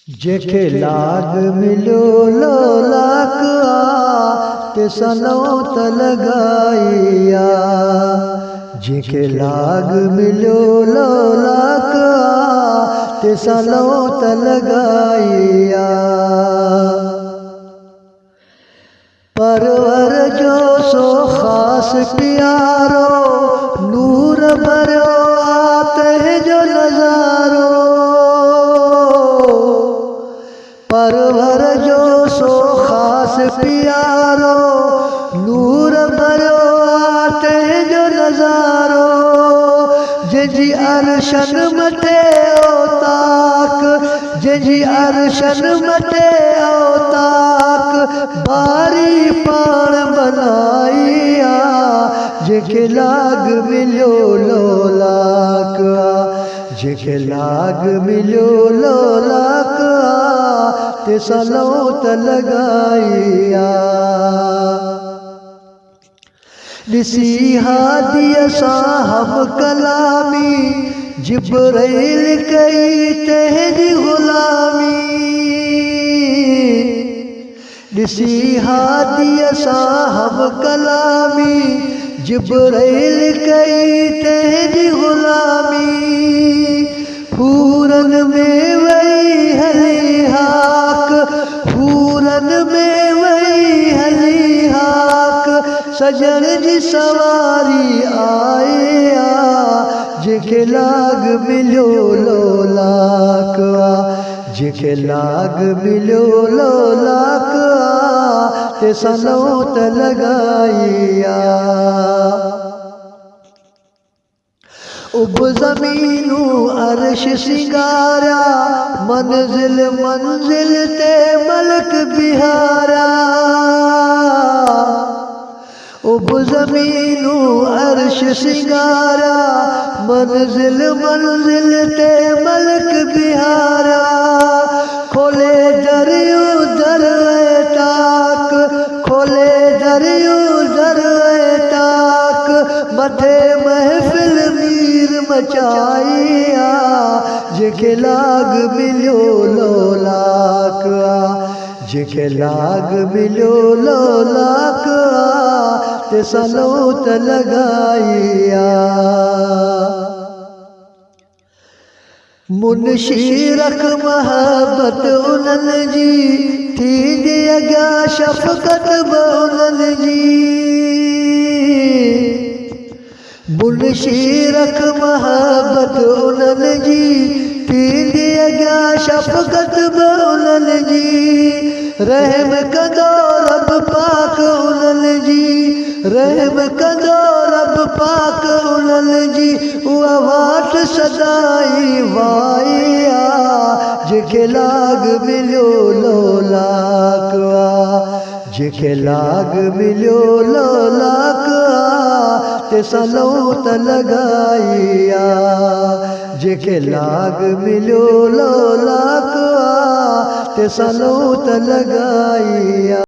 जेके लाग मिलो लोलाक ते सनौत लगाइया। जेके लाग मिलो लोलाक ते सनौत लगाइया। परवर जो सो खास प्यारो नूर भरो आते जो नजारो। परवर जो सो खास प्यारो नूर भरो आते जो नजारो। जंहिंजी अरशन मथे औताक जंहिंजी अरशन मथे औताक बारी पाण बनाइया। जेके लाग मिलो लोलाक जेके लाग मिलो लोलाक ते सनौत लगाइया। ॾिसी हादीअ साहब कलामी जिब्राइल कई तेरी गुलामी। ॾिसी हादीअ साहब कलामी जिब्राइल कई तेरी गुलामी। हूरन में वही हली हाक हूरन में वही हली हाक सजन जी सवारी आया। जेके लाग मिलो लोलाक जेके लाग मिलो लोलाक ते सनौत लगाइया। उब ज़मीनू अर्श सिंगारा मंजिल मंजिल ते मलक बिहारा। उब ज़मीनू अर्श सिंगारा मंजिल मंजिल ते मलक बिहारा। खोले दरियो दर ताक खोले दरियो दर ताक मथे महफिल मीर मचाइया। जेके लाग मिलो लोलाक जेके लाग मिलो लोलाक ते सनौत लगाइया। मुनशी रख महबत उन्हनि जी थींदी अॻियां शफ़क़त बि उन्हनि जी। मुनशी रख महबत उन्हनि जी थींदी अॻियां शफ़क़त बि उन्हनि जी। रहम कंदो रब पाक उन्हनि जी रहम कंदो रब पाक उन्हनि जी। उहा वाट सदाई वाइया। जेके लाग मिलो लोलाक जेके लाग मिलो लोलाक ते सनौत लगाइया। जेके लाग मिलो लोलाक ते सनौत लगाइया।